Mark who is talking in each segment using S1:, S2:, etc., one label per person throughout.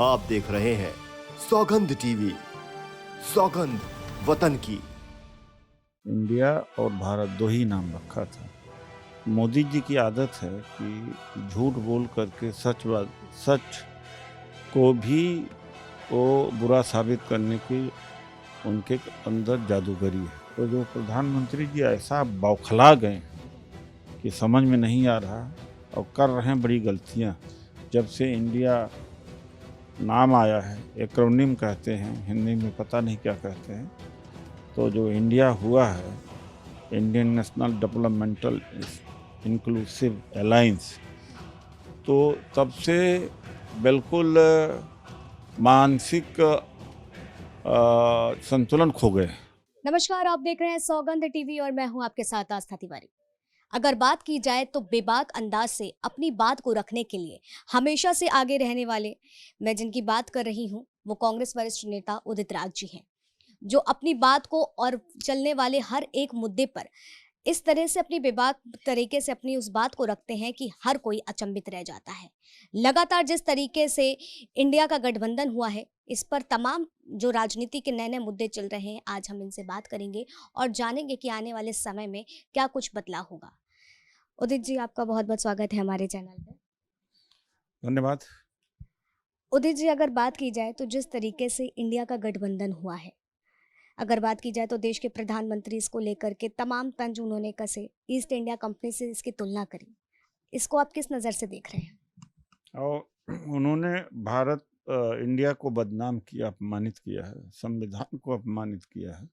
S1: आप देख रहे हैं सौगंध टीवी, सौगंध वतन की।
S2: इंडिया और भारत दो ही नाम रखा था। मोदी जी की आदत है कि झूठ बोल करके सच को भी वो बुरा साबित करने की उनके अंदर जादूगरी है। तो जो प्रधानमंत्री जी ऐसा बौखला गए हैं कि समझ में नहीं आ रहा और कर रहे हैं बड़ी गलतियां। जब से इंडिया नाम आया है, एक्रोनिम कहते हैं, हिंदी में पता नहीं क्या कहते हैं, तो जो इंडिया हुआ है, Indian national developmental inclusive alliance, तो तब से बिल्कुल मानसिक संतुलन खो गए।
S3: नमस्कार, आप देख रहे हैं सौगंध टीवी और मैं हूं आपके साथ आस्था तिवारी। अगर बात की जाए तो बेबाक अंदाज से अपनी बात को रखने के लिए हमेशा से आगे रहने वाले, मैं जिनकी बात कर रही हूं वो कांग्रेस वरिष्ठ नेता उदित राज जी हैं, जो अपनी बात को और चलने वाले हर एक मुद्दे पर इस तरह से अपनी बेबाक तरीके से अपनी उस बात को रखते हैं कि हर कोई अचंभित रह जाता है। लगातार जिस तरीके से इंडिया का गठबंधन हुआ है, इस पर तमाम जो राजनीति के नए नए मुद्दे चल रहे हैं, आज हम इनसे बात करेंगे और जानेंगे कि आने वाले समय में क्या कुछ बदलाव होगा। उदित जी, आपका बहुत बहुत स्वागत है हमारे चैनल पे।
S2: धन्यवाद।
S3: उदित जी, अगर बात की जाए तो जिस तरीके से इंडिया का गठबंधन हुआ है, अगर बात की जाए तो देश के प्रधानमंत्री इसको लेकर के तमाम तंज उन्होंने कसे, ईस्ट इंडिया कंपनी से इसकी तुलना करी, इसको आप किस नज़र से देख रहे हैं?
S2: और उन्होंने भारत इंडिया को बदनाम किया, अपमानित किया है, संविधान को अपमानित किया है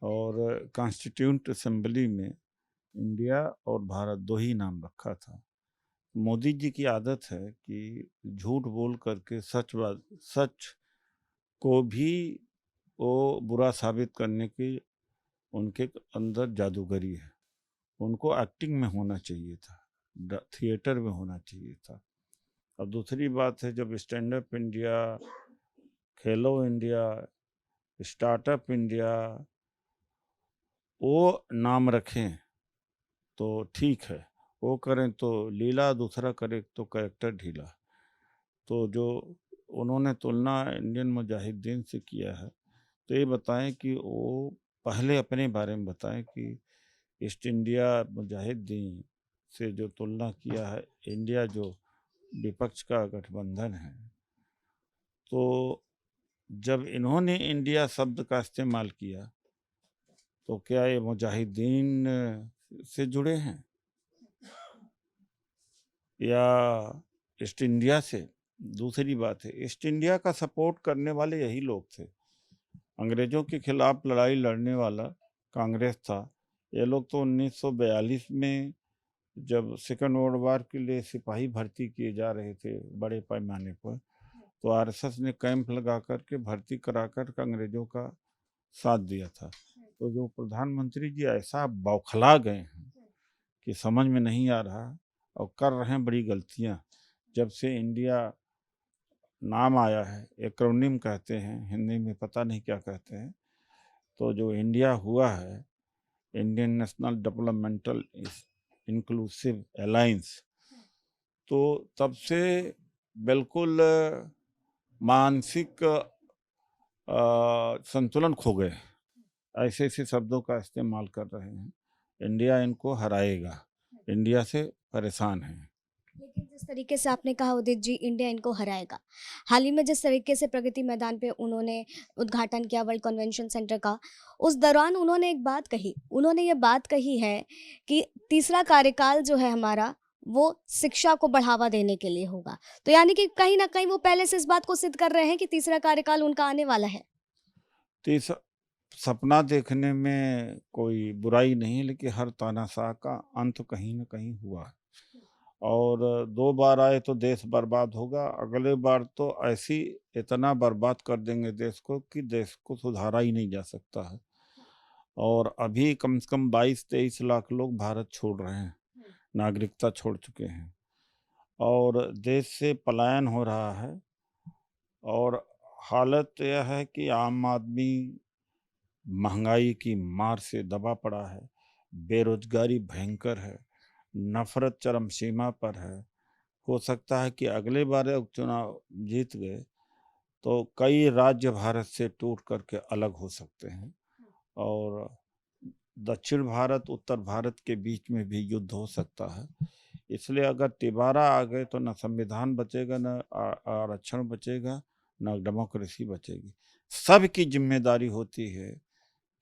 S2: और कॉन्स्टिट्यूंट असेंबली में इंडिया और भारत दो ही नाम रखा था। मोदी जी की आदत है कि झूठ बोल करके सच को भी वो बुरा साबित करने की उनके अंदर जादूगरी है। उनको एक्टिंग में होना चाहिए था, थिएटर में होना चाहिए था। और दूसरी बात है, जब स्टैंड अप इंडिया, खेलो इंडिया, स्टार्टअप इंडिया वो नाम रखें तो ठीक है, वो करें तो लीला, दूसरा करे तो कैरेक्टर ढीला। तो जो उन्होंने तुलना इंडियन मुजाहिदीन से किया है, तो ये बताएं कि वो पहले अपने बारे में बताएं कि ईस्ट इंडिया मुजाहिदीन से जो तुलना किया है, इंडिया जो विपक्ष का गठबंधन है, तो जब इन्होंने इंडिया शब्द का इस्तेमाल किया तो क्या ये मुजाहिदीन से जुड़े हैं या ईस्ट इंडिया से? दूसरी बात है, ईस्ट इंडिया का सपोर्ट करने वाले यही लोग थे। अंग्रेजों के खिलाफ लड़ाई लड़ने वाला कांग्रेस था। ये लोग तो 1942 में जब सेकेंड वर्ल्ड वार के लिए सिपाही भर्ती किए जा रहे थे बड़े पैमाने पर, तो आरएसएस ने कैंप लगा करके भर्ती करा कर अंग्रेजों का साथ दिया था। तो जो प्रधानमंत्री जी ऐसा बौखला गए हैं कि समझ में नहीं आ रहा और कर रहे हैं बड़ी गलतियां। जब से इंडिया नाम आया है, एक्रोनिम कहते हैं, हिंदी में पता नहीं क्या कहते हैं, तो जो इंडिया हुआ है, Indian national developmental inclusive alliance, तो तब से बिल्कुल मानसिक संतुलन खो गए। ऐसे ऐसे शब्दों का इस्तेमाल कर रहे हैं। इंडिया इनको हराएगा, इंडिया से परेशान है।
S3: लेकिन जिस तरीके से आपने कहा उदित जी, इंडिया इनको हराएगा, हाल ही में जिस तरीके से प्रगति मैदान पे उन्होंने उद्घाटन किया वर्ल्ड कन्वेंशन सेंटर का, उस दौरान उन्होंने एक बात कही, उन्होंने ये बात कही है कि तीसरा कार्यकाल जो है हमारा, वो शिक्षा को बढ़ावा देने के लिए होगा। तो यानी कि कहीं ना कहीं वो पहले से इस बात को सिद्ध कर रहे हैं कि तीसरा कार्यकाल उनका आने वाला है।
S2: तो इस सपना देखने में कोई बुराई नहीं, लेकिन हर तानाशाह का अंत कहीं न कहीं हुआ है। और 2 बार आए तो देश बर्बाद होगा, अगले बार तो ऐसी इतना बर्बाद कर देंगे देश को कि देश को सुधारा ही नहीं जा सकता है। और अभी कम से कम 22-23 लाख लोग भारत छोड़ रहे हैं, नागरिकता छोड़ चुके हैं और देश से पलायन हो रहा है। और हालत यह है कि आम आदमी महंगाई की मार से दबा पड़ा है, बेरोजगारी भयंकर है, नफरत चरम सीमा पर है, हो सकता है कि अगले बार चुनाव जीत गए तो कई राज्य भारत से टूट करके अलग हो सकते हैं और दक्षिण भारत उत्तर भारत के बीच में भी युद्ध हो सकता है। इसलिए अगर तिबारा आ गए तो न संविधान बचेगा, न आरक्षण बचेगा, न डेमोक्रेसी बचेगी। सबकी जिम्मेदारी होती है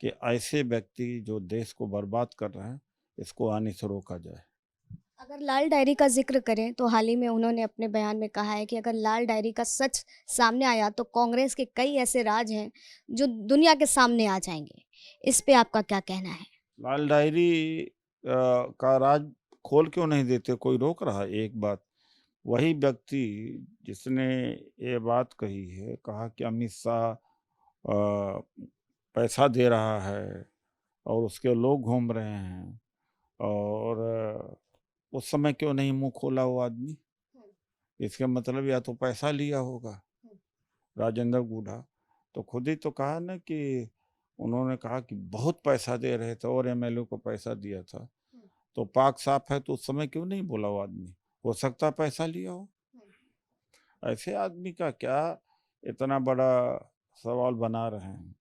S2: कि ऐसे व्यक्ति जो देश को बर्बाद कर रहे हैं इसको आने से रोका जाए।
S3: अगर लाल डायरी का जिक्र करें तो हाल ही में उन्होंने अपने बयान में कहा है कि अगर लाल डायरी का सच सामने आया तो कांग्रेस के कई ऐसे राज हैं जो दुनिया के सामने आ जाएंगे। इस पे आपका क्या कहना है?
S2: लाल डायरी का राज खोल क्यों नहीं देते? कोई रोक रहा है? एक बात, वही व्यक्ति जिसने ये बात कही है, कहा कि अमित शाह पैसा दे रहा है और उसके लोग घूम रहे हैं, और उस समय क्यों नहीं मुंह खोला वो आदमी? इसका मतलब या तो पैसा लिया होगा राजेंद्र गुढ़ा। तो खुद ही तो कहा ना कि उन्होंने कहा कि बहुत पैसा दे रहे थे और एमएलए को पैसा दिया था। तो पाक साफ है, तो उस समय क्यों नहीं बोला वो आदमी? हो सकता है पैसा लिया हो। ऐसे आदमी का क्या इतना बड़ा सवाल बना रहे हैं?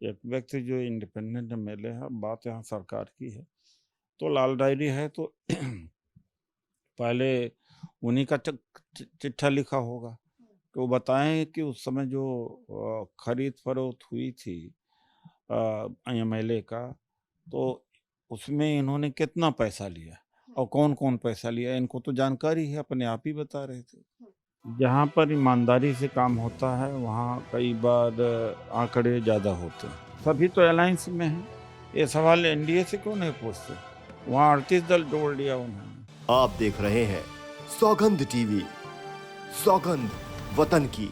S2: एक व्यक्ति जो इंडिपेंडेंट एमएलए है, बात यहाँ सरकार की है, तो लाल डायरी है तो पहले उन्हीं का चिट्ठा लिखा होगा कि वो बताएं कि उस समय जो खरीद फरोख्त हुई थी एमएलए का, तो उसमें इन्होंने कितना पैसा लिया और कौन कौन पैसा लिया, इनको तो जानकारी है, अपने आप ही बता रहे थे। जहाँ पर ईमानदारी से काम होता है वहाँ कई बार आंकड़े ज़्यादा होते हैं। सभी तो अलायंस में हैं, ये सवाल एनडीए से क्यों नहीं पूछते? वहाँ 38 दल जोड़ लिया उन्होंने।
S1: आप देख रहे हैं सौगंध टीवी, सौगंध वतन की।